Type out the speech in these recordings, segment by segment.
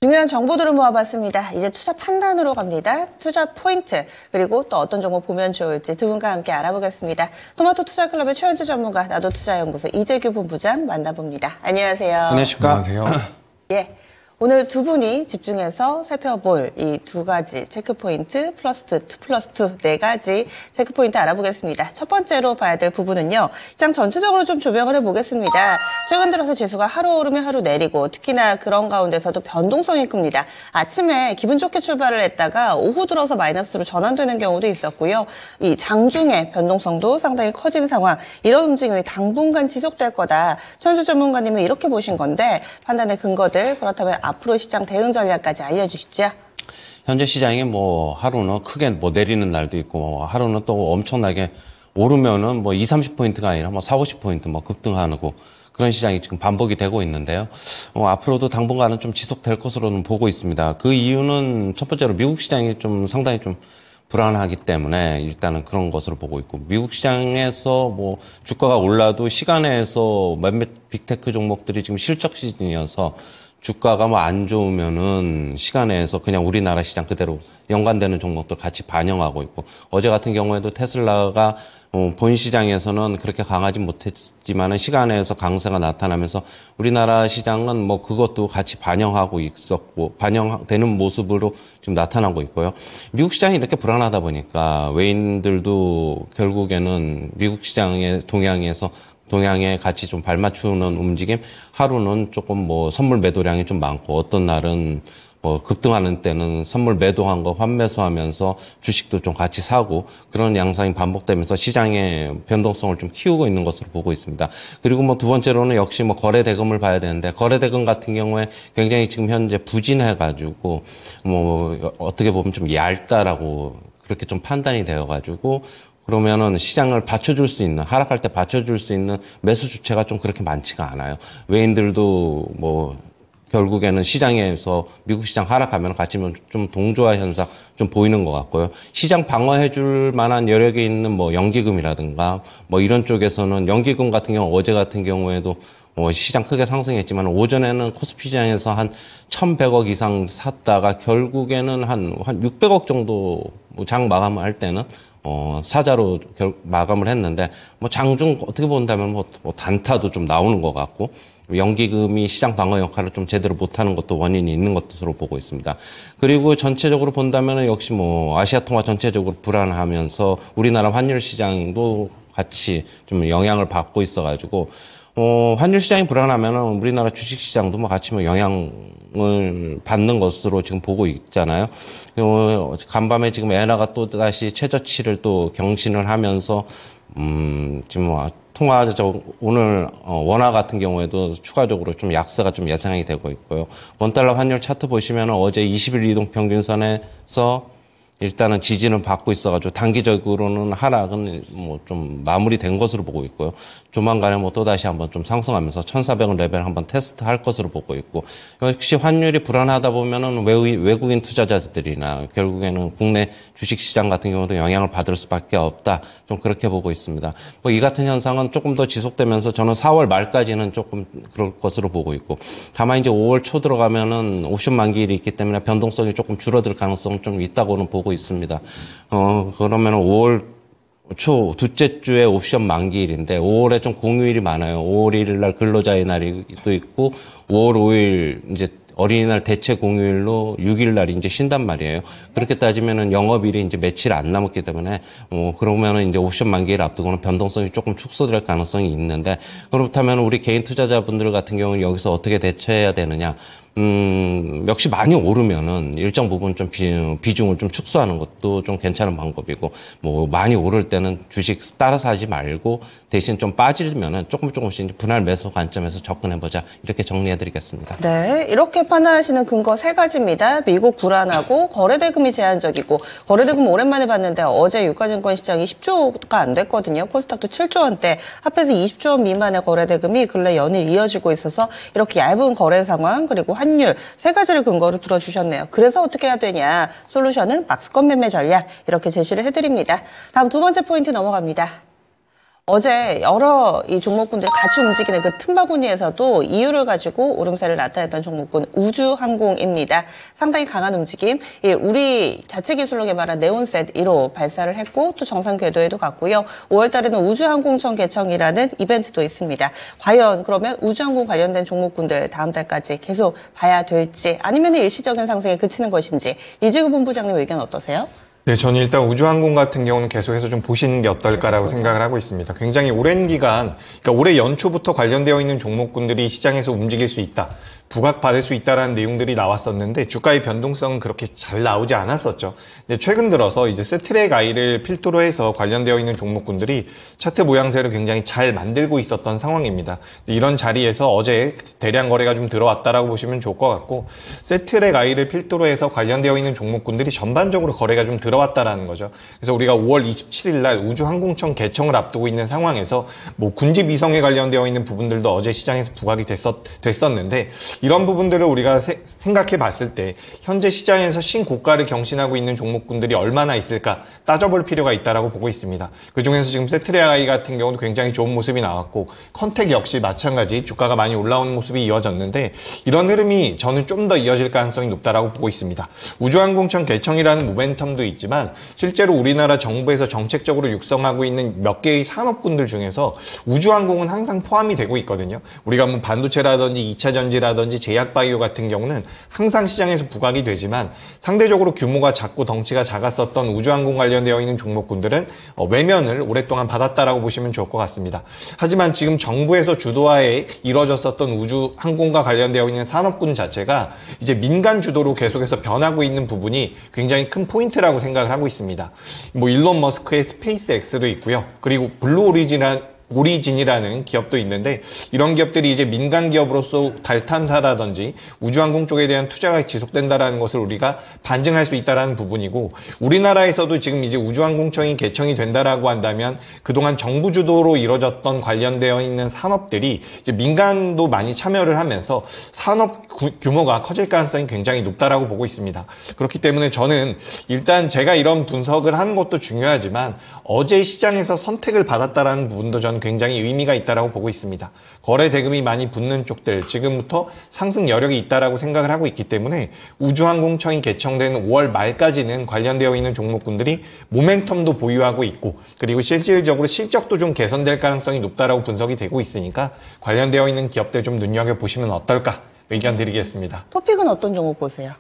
중요한 정보들을 모아봤습니다. 이제 투자 판단으로 갑니다. 투자 포인트, 그리고 또 어떤 종목 보면 좋을지 두 분과 함께 알아보겠습니다. 토마토 투자클럽의 최현주 전문가, 나도투자연구소 이재규 본부장 만나봅니다. 안녕하세요. 안녕하십니까. 안녕하세요. 예. 오늘 두 분이 집중해서 살펴볼 이 두 가지 체크포인트, 플러스 2, 플러스 2, 네 가지 체크포인트 알아보겠습니다. 첫 번째로 봐야 될 부분은요. 시장 전체적으로 좀 조명을 해보겠습니다. 최근 들어서 지수가 하루 오르면 하루 내리고 특히나 그런 가운데서도 변동성이 큽니다. 아침에 기분 좋게 출발을 했다가 오후 들어서 마이너스로 전환되는 경우도 있었고요. 이 장중에 변동성도 상당히 커지는 상황. 이런 움직임이 당분간 지속될 거다. 최현주 전문가님은 이렇게 보신 건데 판단의 근거들, 그렇다면 앞으로 시장 대응 전략까지 알려주시죠. 현재 시장이 뭐 하루는 크게 뭐 내리는 날도 있고 하루는 또 엄청나게 오르면은 뭐 20-30포인트가 아니라 뭐 40-50포인트 뭐 급등하고 그런 시장이 지금 반복이 되고 있는데요. 앞으로도 당분간은 좀 지속될 것으로는 보고 있습니다. 그 이유는 첫 번째로 미국 시장이 좀 상당히 좀 불안하기 때문에 일단은 그런 것으로 보고 있고, 미국 시장에서 뭐 주가가 올라도 시간에서 몇몇 빅테크 종목들이 지금 실적 시즌이어서 주가가 뭐 안 좋으면은 시간에서 그냥 우리나라 시장 그대로 연관되는 종목들 같이 반영하고 있고, 어제 같은 경우에도 테슬라가 본 시장에서는 그렇게 강하지 못했지만은 시간에서 강세가 나타나면서 우리나라 시장은 뭐 그것도 같이 반영하고 있었고 반영되는 모습으로 지금 나타나고 있고요. 미국 시장이 이렇게 불안하다 보니까 외인들도 결국에는 미국 시장의 동향에 같이 좀 발맞추는 움직임, 하루는 조금 뭐 선물 매도량이 좀 많고 어떤 날은 뭐 급등하는 때는 선물 매도한 거 환매수하면서 주식도 좀 같이 사고 그런 양상이 반복되면서 시장의 변동성을 좀 키우고 있는 것으로 보고 있습니다. 그리고 뭐 두 번째로는 역시 뭐 거래 대금을 봐야 되는데, 거래 대금 같은 경우에 굉장히 지금 현재 부진해가지고 뭐 어떻게 보면 좀 얇다라고 그렇게 좀 판단이 되어가지고, 그러면은 시장을 받쳐줄 수 있는, 하락할 때 받쳐줄 수 있는 매수 주체가 좀 그렇게 많지가 않아요. 외인들도 뭐 결국에는 시장에서 미국 시장 하락하면 같이 좀 동조화 현상 좀 보이는 것 같고요. 시장 방어해줄 만한 여력이 있는 뭐 연기금이라든가 뭐 이런 쪽에서는, 연기금 같은 경우 어제 같은 경우에도 시장 크게 상승했지만 오전에는 코스피 시장에서 한 1,100억 이상 샀다가 결국에는 한 600억 정도 장 마감할 때는 사자로 마감을 했는데, 뭐 장중 어떻게 본다면 뭐 단타도 좀 나오는 것 같고, 연기금이 시장 방어 역할을 좀 제대로 못하는 것도 원인이 있는 것으로 보고 있습니다. 그리고 전체적으로 본다면 역시 뭐 아시아 통화 전체적으로 불안하면서 우리나라 환율 시장도 같이 좀 영향을 받고 있어가지고, 환율 시장이 불안하면은 우리나라 주식 시장도 뭐 같이 뭐 영향을 받는 것으로 지금 보고 있잖아요. 간밤에 지금 엔화가 또 다시 최저치를 또 경신을 하면서 지금 뭐 오늘 원화 같은 경우에도 추가적으로 좀 약세가 좀 예상이 되고 있고요. 원달러 환율 차트 보시면 어제 20일 이동 평균선에서 일단은 지지는 받고 있어가지고 단기적으로는 하락은 뭐 좀 마무리된 것으로 보고 있고요. 조만간에 뭐 또다시 한번 좀 상승하면서 1,400원 레벨 한번 테스트할 것으로 보고 있고, 역시 환율이 불안하다 보면은 외국인 투자자들이나 결국에는 국내 주식시장 같은 경우도 영향을 받을 수밖에 없다. 좀 그렇게 보고 있습니다. 뭐 이 같은 현상은 조금 더 지속되면서 저는 4월 말까지는 조금 그럴 것으로 보고 있고, 다만 이제 5월 초 들어가면은 옵션 만기일이 있기 때문에 변동성이 조금 줄어들 가능성은 좀 있다고는 보고 있습니다. 그러면 5월 초 둘째 주에 옵션 만기일인데 5월에 좀 공휴일이 많아요. 5월 1일 날 근로자의 날이 또 있고 5월 5일 이제 어린이날 대체 공휴일로 6일 날 이제 쉰단 말이에요. 그렇게 따지면은 영업일이 이제 며칠 안 남았기 때문에 그러면은 이제 옵션 만기일 앞두고는 변동성이 조금 축소될 가능성이 있는데, 그렇다면 우리 개인 투자자분들 같은 경우는 여기서 어떻게 대처해야 되느냐? 역시 많이 오르면은 일정 부분 좀 비중을 좀 축소하는 것도 좀 괜찮은 방법이고, 뭐 많이 오를 때는 주식 따라서 하지 말고 대신 좀 빠지면은 조금씩 분할 매수 관점에서 접근해보자, 이렇게 정리해드리겠습니다. 네, 이렇게 판단하시는 근거 세 가지입니다. 미국 불안하고 거래대금이 제한적이고, 거래대금 오랜만에 봤는데 어제 유가증권 시장이 10조가 안 됐거든요. 코스닥도 7조 원대, 합해서 20조 원 미만의 거래대금이 근래 연일 이어지고 있어서 이렇게 얇은 거래 상황, 그리고 환율 세 가지를 근거로 들어주셨네요. 그래서 어떻게 해야 되냐, 솔루션은 박스권 매매 전략, 이렇게 제시를 해드립니다. 다음 두 번째 포인트 넘어갑니다. 어제 여러 이 종목군들이 같이 움직이는 그 틈바구니에서도 이유를 가지고 오름세를 나타냈던 종목군 우주항공입니다. 상당히 강한 움직임. 우리 자체 기술로 개발한 네온셋 1호 발사를 했고 또 정상 궤도에도 갔고요. 5월 달에는 우주항공청 개청이라는 이벤트도 있습니다. 과연 그러면 우주항공 관련된 종목군들 다음 달까지 계속 봐야 될지 아니면 일시적인 상승에 그치는 것인지 이재구 본부장님 의견 어떠세요? 네, 저는 일단 우주항공 같은 경우는 계속해서 좀 보시는 게 어떨까라고 생각을 하고 있습니다. 굉장히 오랜 기간, 그러니까 올해 연초부터 관련되어 있는 종목군들이 시장에서 움직일 수 있다. 부각받을 수 있다라는 내용들이 나왔었는데 주가의 변동성은 그렇게 잘 나오지 않았었죠. 근데 최근 들어서 이제 세트랙 I를 필두로 해서 관련되어 있는 종목군들이 차트 모양새를 굉장히 잘 만들고 있었던 상황입니다. 이런 자리에서 어제 대량 거래가 좀 들어왔다라고 보시면 좋을 것 같고 세트랙 I를 필두로 해서 관련되어 있는 종목군들이 전반적으로 거래가 좀 들어왔다라는 거죠. 그래서 우리가 5월 27일 날 우주항공청 개청을 앞두고 있는 상황에서 뭐 군집 위성에 관련되어 있는 부분들도 어제 시장에서 부각이 됐었는데 이런 부분들을 우리가 생각해 봤을 때 현재 시장에서 신고가를 경신하고 있는 종목군들이 얼마나 있을까 따져볼 필요가 있다라고 보고 있습니다. 그중에서 지금 세트랙 I 같은 경우도 굉장히 좋은 모습이 나왔고 컨택 역시 마찬가지 주가가 많이 올라오는 모습이 이어졌는데 이런 흐름이 저는 좀 더 이어질 가능성이 높다라고 보고 있습니다. 우주항공청 개청이라는 모멘텀도 있지만 실제로 우리나라 정부에서 정책적으로 육성하고 있는 몇 개의 산업군들 중에서 우주항공은 항상 포함이 되고 있거든요. 우리가 뭐 반도체라든지 2차 전지라든지 제약바이오 같은 경우는 항상 시장에서 부각이 되지만 상대적으로 규모가 작고 덩치가 작았었던 우주항공 관련되어 있는 종목군들은 외면을 오랫동안 받았다라고 보시면 좋을 것 같습니다. 하지만 지금 정부에서 주도하에 이루어졌었던 우주항공과 관련되어 있는 산업군 자체가 이제 민간 주도로 계속해서 변하고 있는 부분이 굉장히 큰 포인트라고 생각을 하고 있습니다. 뭐 일론 머스크의 스페이스X도 있고요. 그리고 블루 오리진이라는 기업도 있는데 이런 기업들이 이제 민간 기업으로서 달 탐사라든지 우주항공 쪽에 대한 투자가 지속된다라는 것을 우리가 반증할 수 있다라는 부분이고 우리나라에서도 지금 이제 우주항공청이 개청이 된다라고 한다면 그동안 정부 주도로 이루어졌던 관련되어 있는 산업들이 이제 민간도 많이 참여를 하면서 산업 규모가 커질 가능성이 굉장히 높다라고 보고 있습니다. 그렇기 때문에 저는 일단 제가 이런 분석을 하는 것도 중요하지만 어제 시장에서 선택을 받았다라는 부분도 저는 굉장히 의미가 있다라고 보고 있습니다. 거래 대금이 많이 붙는 쪽들 지금부터 상승 여력이 있다라고 생각을 하고 있기 때문에 우주항공청이 개청되는 5월 말까지는 관련되어 있는 종목군들이 모멘텀도 보유하고 있고 그리고 실질적으로 실적도 좀 개선될 가능성이 높다라고 분석이 되고 있으니까 관련되어 있는 기업들 좀 눈여겨보시면 어떨까 의견 드리겠습니다. 토픽은 어떤 종목 보세요?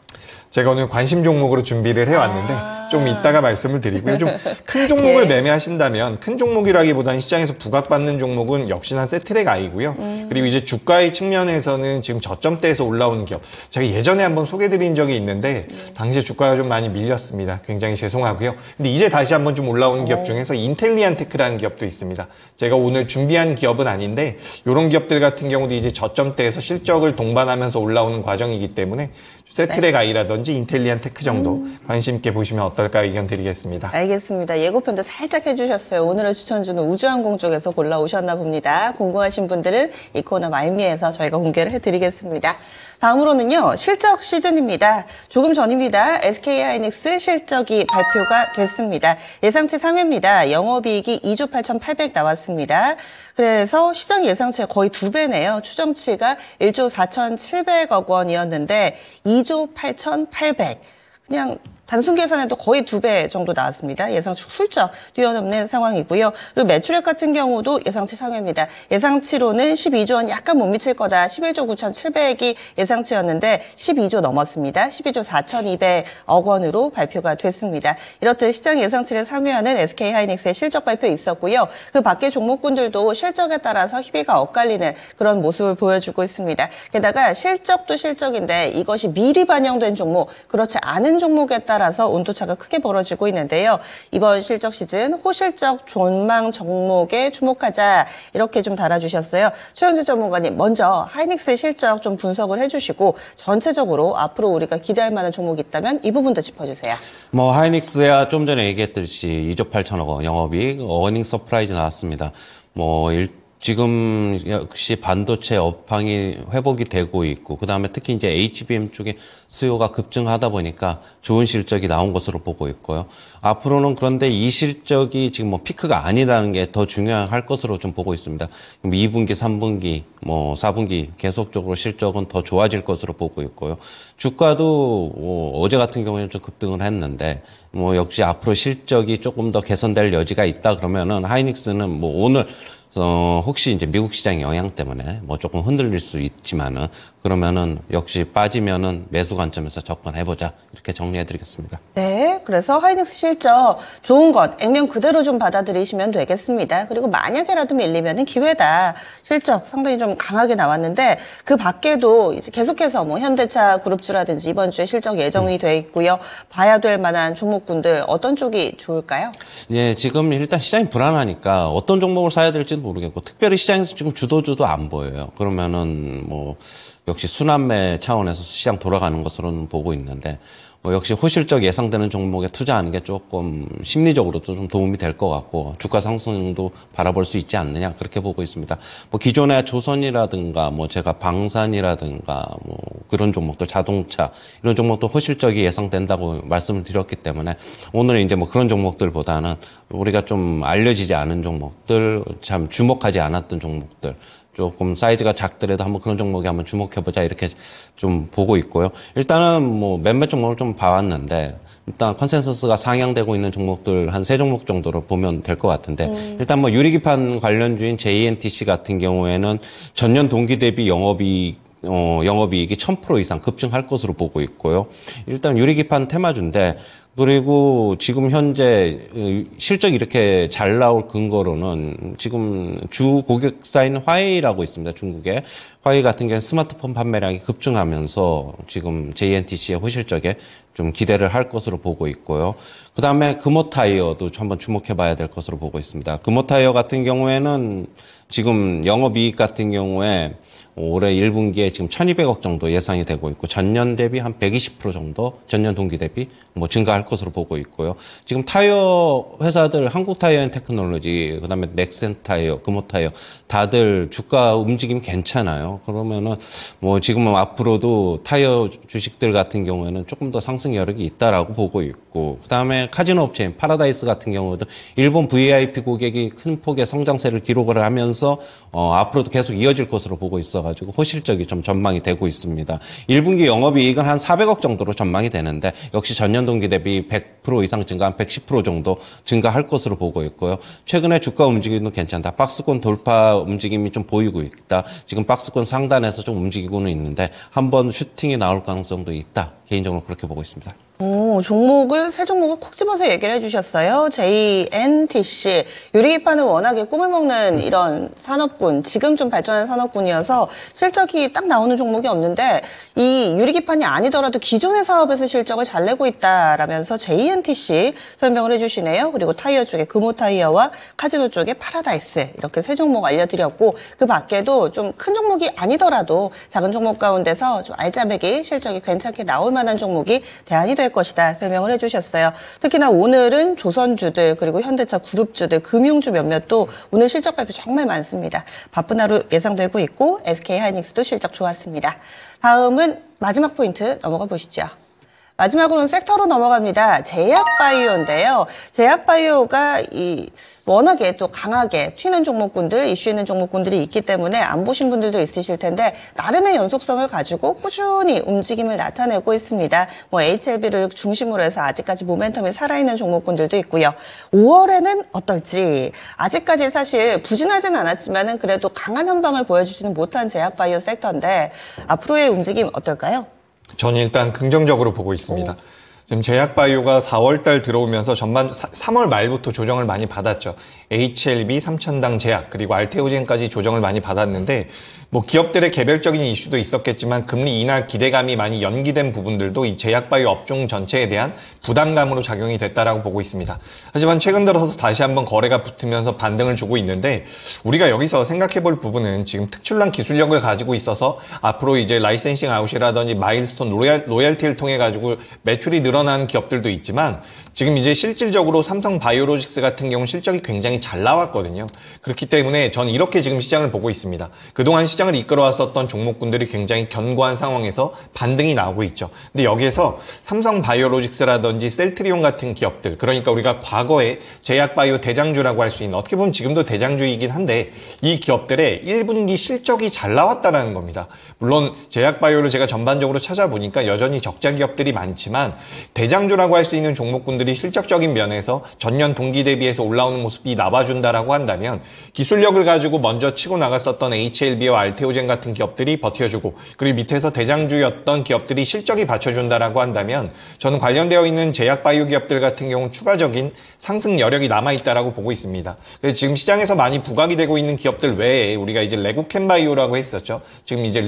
제가 오늘 관심 종목으로 준비를 해왔는데 좀 이따가 말씀을 드리고요. 좀 큰 종목을 매매하신다면 큰 종목이라기보다는 시장에서 부각받는 종목은 역시나 세트랙 I고요. 그리고 이제 주가의 측면에서는 지금 저점대에서 올라오는 기업. 제가 예전에 한번 소개드린 적이 있는데 당시에 주가가 좀 많이 밀렸습니다. 굉장히 죄송하고요. 근데 이제 다시 한번 좀 올라오는 기업 중에서 인텔리안테크라는 기업도 있습니다. 제가 오늘 준비한 기업은 아닌데 이런 기업들 같은 경우도 이제 저점대에서 실적을 동반하면서 올라오는 과정이기 때문에 세트랙 I라든지 인텔리안테크 정도 관심 있게 보시면 어떨까 의견 드리겠습니다. 알겠습니다. 예고편도 살짝 해주셨어요. 오늘의 추천주는 우주항공 쪽에서 골라오셨나 봅니다. 궁금하신 분들은 이 코너 말미에서 저희가 공개를 해드리겠습니다. 다음으로는요. 실적 시즌입니다. 조금 전입니다. SK하이닉스 실적이 발표가 됐습니다. 예상치 상회입니다. 영업이익이 2조 8,800 나왔습니다. 그래서 시장 예상치가 거의 2배네요. 추정치가 1조 4,700억 원이었는데 2조 8,800. 그냥 단순 계산해도 거의 2배 정도 나왔습니다. 예상치 훌쩍 뛰어넘는 상황이고요. 그리고 매출액 같은 경우도 예상치 상회입니다. 예상치로는 12조 원 약간 못 미칠 거다. 11조 9,700억이 예상치였는데 12조 넘었습니다. 12조 4,200억 원으로 발표가 됐습니다. 이렇듯 시장 예상치를 상회하는 SK하이닉스의 실적 발표 있었고요. 그 밖에 종목군들도 실적에 따라서 희비가 엇갈리는 그런 모습을 보여주고 있습니다. 게다가 실적도 실적인데 이것이 미리 반영된 종목, 그렇지 않은 종목에 따라서 온도차가 크게 벌어지고 있는데요. 이번 실적 시즌 호실적 전망 종목에 주목하자 이렇게 좀 달아주셨어요. 최현주 전문가님 먼저 하이닉스의 실적 좀 분석을 해주시고 전체적으로 앞으로 우리가 기대할 만한 종목이 있다면 이 부분도 짚어주세요. 뭐 하이닉스야 좀 전에 얘기했듯이 2조 8천억 원 영업이익 어닝 서프라이즈 나왔습니다. 뭐 지금 역시 반도체 업황이 회복이 되고 있고, 그 다음에 특히 이제 HBM 쪽에 수요가 급증하다 보니까 좋은 실적이 나온 것으로 보고 있고요. 앞으로는 그런데 이 실적이 지금 뭐 피크가 아니라는 게 더 중요할 것으로 좀 보고 있습니다. 2분기, 3분기, 뭐 4분기 계속적으로 실적은 더 좋아질 것으로 보고 있고요. 주가도 어제 같은 경우에는 좀 급등을 했는데, 뭐 역시 앞으로 실적이 조금 더 개선될 여지가 있다 그러면은 하이닉스는 뭐 오늘 혹시 이제 미국 시장 영향 때문에 뭐 조금 흔들릴 수 있지만은 그러면은 역시 빠지면은 매수 관점에서 접근해보자 이렇게 정리해드리겠습니다. 네, 그래서 하이닉스 실적 좋은 것 액면 그대로 좀 받아들이시면 되겠습니다. 그리고 만약에라도 밀리면은 기회다. 실적 상당히 좀 강하게 나왔는데 그 밖에도 이제 계속해서 뭐 현대차 그룹주라든지 이번 주에 실적 예정이 돼 있고요. 봐야 될 만한 종목군들 어떤 쪽이 좋을까요? 예, 지금 일단 시장이 불안하니까 어떤 종목을 사야 될지도 모르겠고 특별히 시장에서 지금 주도주도 안 보여요. 그러면은 뭐 역시 순환매 차원에서 시장 돌아가는 것으로는 보고 있는데 역시 호실적 예상되는 종목에 투자하는 게 조금 심리적으로도 좀 도움이 될 것 같고 주가 상승도 바라볼 수 있지 않느냐 그렇게 보고 있습니다. 뭐 기존의 조선이라든가 뭐 제가 방산이라든가 뭐 그런 종목들 자동차 이런 종목도 호실적이 예상된다고 말씀을 드렸기 때문에 오늘은 이제 뭐 그런 종목들보다는 우리가 좀 알려지지 않은 종목들 참 주목하지 않았던 종목들 조금 사이즈가 작더라도 한번 그런 종목에 한번 주목해보자 이렇게 좀 보고 있고요. 일단은 뭐 몇몇 종목을 좀 봐왔는데 일단 컨센서스가 상향되고 있는 종목들 한 3종목 정도로 보면 될 것 같은데 일단 뭐 유리기판 관련주인 JNTC 같은 경우에는 전년 동기 대비 영업이익이 1000% 이상 급증할 것으로 보고 있고요. 일단 유리기판 테마주인데 그리고 지금 현재 실적이 이렇게 잘 나올 근거로는 지금 주 고객사인 화웨이라고 있습니다. 중국에. 화웨이 같은 경우는 스마트폰 판매량이 급증하면서 지금 JNTC의 호실적에 좀 기대를 할 것으로 보고 있고요. 그 다음에 금호타이어도 한번 주목해 봐야 될 것으로 보고 있습니다. 금호타이어 같은 경우에는 지금 영업이익 같은 경우에 올해 1분기에 지금 1,200억 정도 예상이 되고 있고 전년 대비 한 120% 정도 전년 동기 대비 뭐 증가할 것으로 보고 있고요. 지금 타이어 회사들 한국타이어앤테크놀로지 그다음에 넥센타이어, 금호타이어 다들 주가 움직임이 괜찮아요. 그러면은 뭐 지금은 앞으로도 타이어 주식들 같은 경우에는 조금 더 상승 여력이 있다라고 보고 있고 그다음에 카지노 업체인 파라다이스 같은 경우도 일본 VIP 고객이 큰 폭의 성장세를 기록을 하면서 앞으로도 계속 이어질 것으로 보고 있어가지고 호실적이 좀 전망이 되고 있습니다. 1분기 영업이익은 한 400억 정도로 전망이 되는데 역시 전년 동기 대비 100% 이상 증가, 한 110% 정도 증가할 것으로 보고 있고요. 최근에 주가 움직임도 괜찮다. 박스권 돌파 움직임이 좀 보이고 있다. 지금 박스권 상단에서 좀 움직이고는 있는데 한번 슈팅이 나올 가능성도 있다. 개인적으로 그렇게 보고 있습니다. 종목을, 세 종목을 콕 집어서 얘기를 해주셨어요. JNTC. 유리기판을 워낙에 꿈을 먹는 이런 산업군, 지금 좀 발전한 산업군이어서 실적이 딱 나오는 종목이 없는데 이 유리기판이 아니더라도 기존의 사업에서 실적을 잘 내고 있다라면서 JNTC 설명을 해주시네요. 그리고 타이어 쪽에 금호타이어와 카지노 쪽에 파라다이스 이렇게 세 종목 알려드렸고 그 밖에도 좀 큰 종목이 아니더라도 작은 종목 가운데서 좀 알짜배기 실적이 괜찮게 나올 만한 종목이 대안이 될 것이다 설명을 해주셨어요. 특히나 오늘은 조선주들 그리고 현대차 그룹주들 금융주 몇몇도 오늘 실적 발표 정말 많습니다. 바쁜 하루 예상되고 있고 SK하이닉스도 실적 좋았습니다. 다음은 마지막 포인트 넘어가 보시죠. 마지막으로는 섹터로 넘어갑니다. 제약바이오인데요. 제약바이오가 워낙에 또 강하게 튀는 종목군들, 이슈 있는 종목군들이 있기 때문에 안 보신 분들도 있으실 텐데 나름의 연속성을 가지고 꾸준히 움직임을 나타내고 있습니다. 뭐 HLB를 중심으로 해서 아직까지 모멘텀이 살아있는 종목군들도 있고요. 5월에는 어떨지 아직까지 사실 부진하진 않았지만은 그래도 강한 한방을 보여주지는 못한 제약바이오 섹터인데 앞으로의 움직임 어떨까요? 저는 일단 긍정적으로 보고 있습니다. 지금 제약바이오가 4월달 들어오면서 전반 3월 말부터 조정을 많이 받았죠. HLB, 삼천당 제약, 그리고 알테오젠까지 조정을 많이 받았는데 뭐 기업들의 개별적인 이슈도 있었겠지만 금리 인하 기대감이 많이 연기된 부분들도 이 제약바이오 업종 전체에 대한 부담감으로 작용이 됐다라고 보고 있습니다. 하지만 최근 들어서 다시 한번 거래가 붙으면서 반등을 주고 있는데 우리가 여기서 생각해 볼 부분은 지금 특출난 기술력을 가지고 있어서 앞으로 이제 라이센싱 아웃이라든지 마일스톤 로열티를 통해 가지고 매출이 늘어 늘어난 기업들도 있지만 지금 이제 실질적으로 삼성 바이오로직스 같은 경우 실적이 굉장히 잘 나왔거든요. 그렇기 때문에 저는 이렇게 지금 시장을 보고 있습니다. 그동안 시장을 이끌어왔었던 종목군들이 굉장히 견고한 상황에서 반등이 나오고 있죠. 근데 여기에서 삼성 바이오로직스라든지 셀트리온 같은 기업들, 그러니까 우리가 과거에 제약바이오 대장주라고 할 수 있는, 어떻게 보면 지금도 대장주이긴 한데 이 기업들의 1분기 실적이 잘 나왔다라는 겁니다. 물론 제약바이오를 제가 전반적으로 찾아보니까 여전히 적자 기업들이 많지만 대장주라고 할 수 있는 종목군들이 실적적인 면에서 전년 동기 대비해서 올라오는 모습이 나와준다라고 한다면 기술력을 가지고 먼저 치고 나갔었던 HLB와 알테오젠 같은 기업들이 버텨주고, 그리고 밑에서 대장주였던 기업들이 실적이 받쳐준다라고 한다면 저는 관련되어 있는 제약바이오 기업들 같은 경우는 추가적인 상승 여력이 남아있다라고 보고 있습니다. 그래서 지금 시장에서 많이 부각이 되고 있는 기업들 외에 우리가 이제 레고캠바이오라고 했었죠. 지금 이제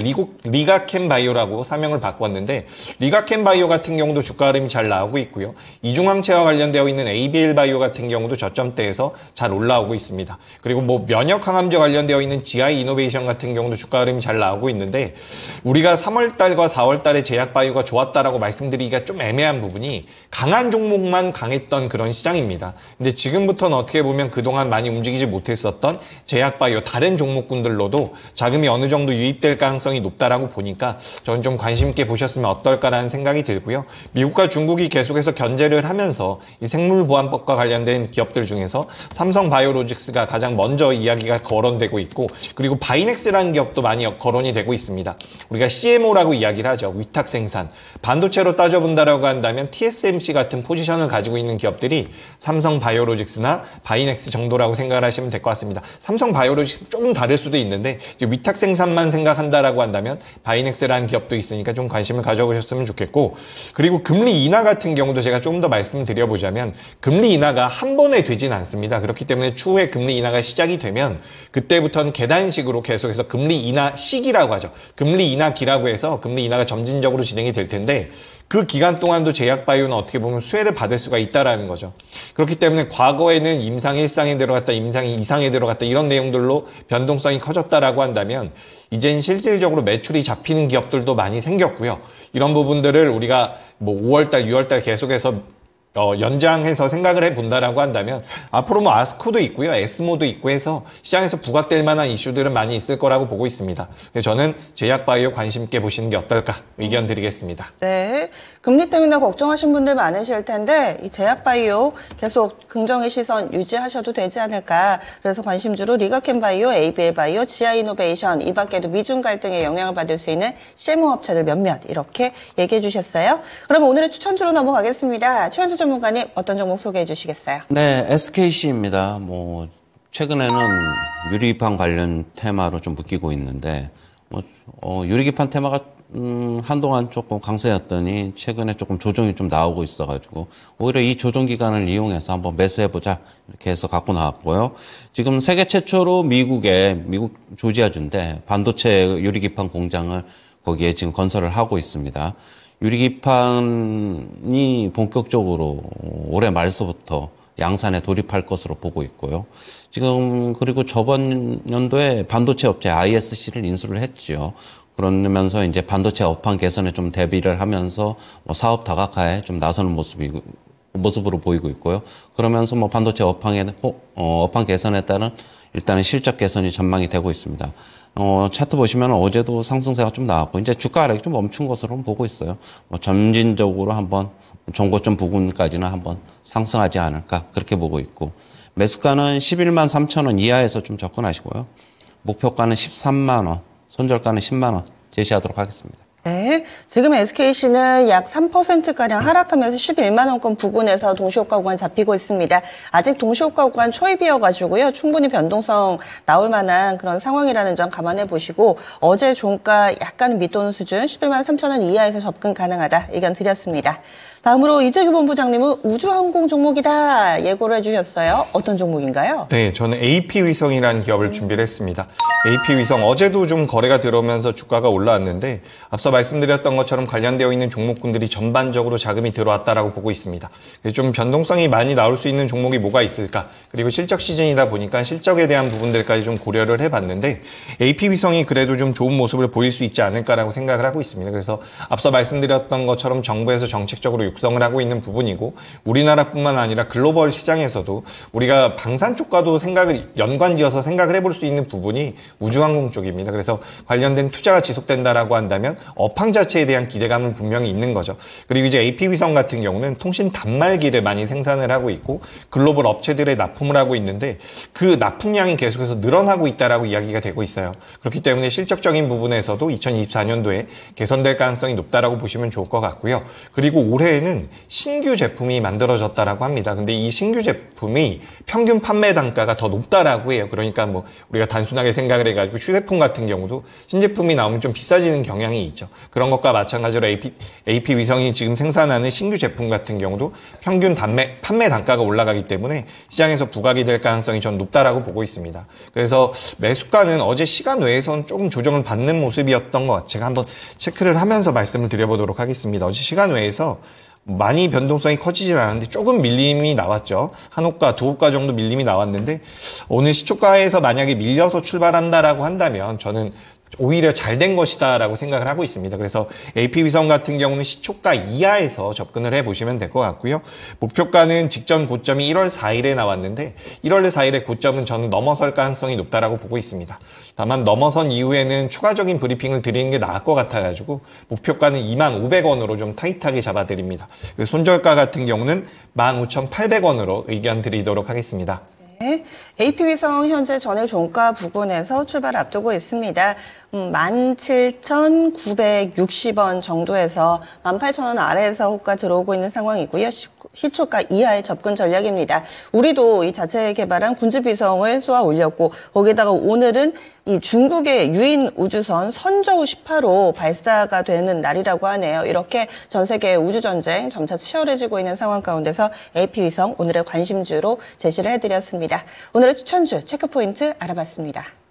리가캠바이오라고 사명을 바꿨는데, 리가캠바이오 같은 경우도 주가 흐름이 잘 나오고 있고요. 이중항체와 관련되어 있는 ABL바이오 같은 경우도 저점대에서 잘 올라오고 있습니다. 그리고 뭐 면역항암제 관련되어 있는 GI이노베이션 같은 경우도 주가 흐름이 잘 나오고 있는데, 우리가 3월달과 4월달에 제약바이오가 좋았다라고 말씀드리기가 좀 애매한 부분이 강한 종목만 강했던 그런 시장입니다. 근데 지금부터는 어떻게 보면 그동안 많이 움직이지 못했었던 제약바이오 다른 종목군들로도 자금이 어느 정도 유입될 가능성이 높다라고 보니까 저는 좀 관심 있게 보셨으면 어떨까라는 생각이 들고요. 미국과 중국이 계속해서 견제를 하면서 이 생물보안법과 관련된 기업들 중에서 삼성 바이오로직스가 가장 먼저 이야기가 거론되고 있고, 그리고 바이넥스라는 기업도 많이 거론이 되고 있습니다. 우리가 CMO라고 이야기를 하죠. 위탁 생산. 반도체로 따져본다라고 한다면 TSMC 같은 포지션을 가지고 있는 기업들이 삼성 바이오로직스나 바이넥스 정도라고 생각을 하시면 될 것 같습니다. 삼성 바이오로직스 조금 다를 수도 있는데 위탁 생산만 생각한다라고 한다면 바이넥스라는 기업도 있으니까 좀 관심을 가져보셨으면 좋겠고, 그리고 금리 인하 같은 경우도 제가 좀 더 말씀드려보자면 금리 인하가 한 번에 되진 않습니다. 그렇기 때문에 추후에 금리 인하가 시작이 되면 그때부터는 계단식으로 계속해서 금리 인하 시기라고 하죠. 금리 인하기라고 해서 금리 인하가 점진적으로 진행이 될 텐데 그 기간 동안도 제약바이오는 어떻게 보면 수혜를 받을 수가 있다라는 거죠. 그렇기 때문에 과거에는 임상 1상에 들어갔다, 임상 2상에 들어갔다 이런 내용들로 변동성이 커졌다라고 한다면 이젠 실질적으로 매출이 잡히는 기업들도 많이 생겼고요. 이런 부분들을 우리가 뭐 5월달, 6월달 계속해서 연장해서 생각을 해본다라고 한다면 앞으로 뭐 아스코도 있고요, 에스모도 있고 해서 시장에서 부각될 만한 이슈들은 많이 있을 거라고 보고 있습니다. 그래서 저는 제약바이오 관심 있게 보시는 게 어떨까 의견 드리겠습니다. 네, 금리 때문에 걱정하신 분들 많으실 텐데 이 제약바이오 계속 긍정의 시선 유지하셔도 되지 않을까. 그래서 관심주로 리가캠바이오, ABL바이오, GI이노베이션, 이 밖에도 미중 갈등에 영향을 받을 수 있는 CMO 업체들 몇몇 이렇게 얘기해 주셨어요. 그럼 오늘의 추천주로 넘어가겠습니다. 최현수 전문가님 어떤 종목 소개해 주시겠어요? 네, SKC입니다. 뭐 최근에는 유리기판 관련 테마로 좀 묶이고 있는데 유리기판 테마가 한동안 조금 강세였더니 최근에 조금 조정이 좀 나오고 있어가지고 오히려 이 조정 기간을 이용해서 한번 매수해보자 이렇게 해서 갖고 나왔고요. 지금 세계 최초로 미국 조지아주인데 반도체 유리기판 공장을 거기에 지금 건설을 하고 있습니다. 유리기판이 본격적으로 올해 말서부터 양산에 돌입할 것으로 보고 있고요. 지금 그리고 저번 연도에 반도체 업체 ISC를 인수를 했죠. 그러면서 이제 반도체 업황 개선에 좀 대비를 하면서 사업 다각화에 좀 나서는 모습으로 보이고 있고요. 그러면서 반도체 업황 개선에 따른 일단은 실적 개선이 전망이 되고 있습니다. 차트 보시면 어제도 상승세가 좀 나왔고, 이제 주가 하락이 좀 멈춘 것으로 보고 있어요. 점진적으로 한번 정고점 부근까지는 한번 상승하지 않을까, 그렇게 보고 있고, 매수가는 11만 3천 원 이하에서 좀 접근하시고요. 목표가는 13만 원, 손절가는 10만 원 제시하도록 하겠습니다. 네, 지금 SKC는 약 3%가량 하락하면서 11만 원권 부근에서 동시효과 구간 잡히고 있습니다. 아직 동시효과 구간 초입이어가지고요. 충분히 변동성 나올 만한 그런 상황이라는 점 감안해 보시고 어제 종가 약간 밑도는 수준 11만 3천 원 이하에서 접근 가능하다 의견 드렸습니다. 다음으로 이재규 본부장님은 우주항공 종목이다 예고를 해주셨어요. 어떤 종목인가요? 네, 저는 AP위성이라는 기업을 준비를 했습니다. AP위성 어제도 좀 거래가 들어오면서 주가가 올라왔는데 앞서 말씀드렸던 것처럼 관련되어 있는 종목군들이 전반적으로 자금이 들어왔다라고 보고 있습니다. 좀 변동성이 많이 나올 수 있는 종목이 뭐가 있을까? 그리고 실적 시즌이다 보니까 실적에 대한 부분들까지 좀 고려를 해봤는데 AP위성이 그래도 좀 좋은 모습을 보일 수 있지 않을까라고 생각을 하고 있습니다. 그래서 앞서 말씀드렸던 것처럼 정부에서 정책적으로 육성을 하고 있는 부분이고 우리나라뿐만 아니라 글로벌 시장에서도 우리가 방산 쪽과도 연관지어서 생각을 해볼 수 있는 부분이 우주항공 쪽입니다. 그래서 관련된 투자가 지속된다라고 한다면 업황 자체에 대한 기대감은 분명히 있는 거죠. 그리고 이제 AP위성 같은 경우는 통신 단말기를 많이 생산을 하고 있고 글로벌 업체들에 납품을 하고 있는데 그 납품량이 계속해서 늘어나고 있다라고 이야기가 되고 있어요. 그렇기 때문에 실적적인 부분에서도 2024년도에 개선될 가능성이 높다라고 보시면 좋을 것 같고요. 그리고 올해에는 신규 제품이 만들어졌다라고 합니다. 근데 이 신규 제품이 평균 판매 단가가 더 높다라고 해요. 그러니까 뭐 우리가 단순하게 생각을 해가지고 휴대폰 같은 경우도 신제품이 나오면 좀 비싸지는 경향이 있죠. 그런 것과 마찬가지로 AP위성이 지금 생산하는 신규 제품 같은 경우도 평균 판매 단가가 올라가기 때문에 시장에서 부각이 될 가능성이 전 높다라고 보고 있습니다. 그래서 매수가는 어제 시간 외에선 조금 조정을 받는 모습이었던 것 같아요. 제가 한번 체크를 하면서 말씀을 드려보도록 하겠습니다. 어제 시간 외에서 많이 변동성이 커지진 않았는데 조금 밀림이 나왔죠. 한 호가, 두 호가 정도 밀림이 나왔는데 오늘 시초가에서 만약에 밀려서 출발한다라고 한다면 저는 오히려 잘 된 것이다 라고 생각을 하고 있습니다. 그래서 AP위성 같은 경우는 시초가 이하에서 접근을 해보시면 될 것 같고요. 목표가는 직전 고점이 1월 4일에 나왔는데 1월 4일의 고점은 저는 넘어설 가능성이 높다라고 보고 있습니다. 다만 넘어선 이후에는 추가적인 브리핑을 드리는 게 나을 것 같아가지고 목표가는 25,500원으로 좀 타이트하게 잡아드립니다. 손절가 같은 경우는 15,800원으로 의견 드리도록 하겠습니다. AP위성 현재 전일 종가 부근에서 출발 앞두고 있습니다. 17,960원 정도에서 18,000원 아래에서 호가 들어오고 있는 상황이고요. 시초가 이하의 접근 전략입니다. 우리도 이 자체 개발한 군집위성을 쏘아 올렸고 거기다가 오늘은 이 중국의 유인 우주선 선저우 18호 발사가 되는 날이라고 하네요. 이렇게 전 세계 우주전쟁 점차 치열해지고 있는 상황 가운데서 AP위성 오늘의 관심주로 제시를 해드렸습니다. 오늘의 추천주 체크포인트 알아봤습니다.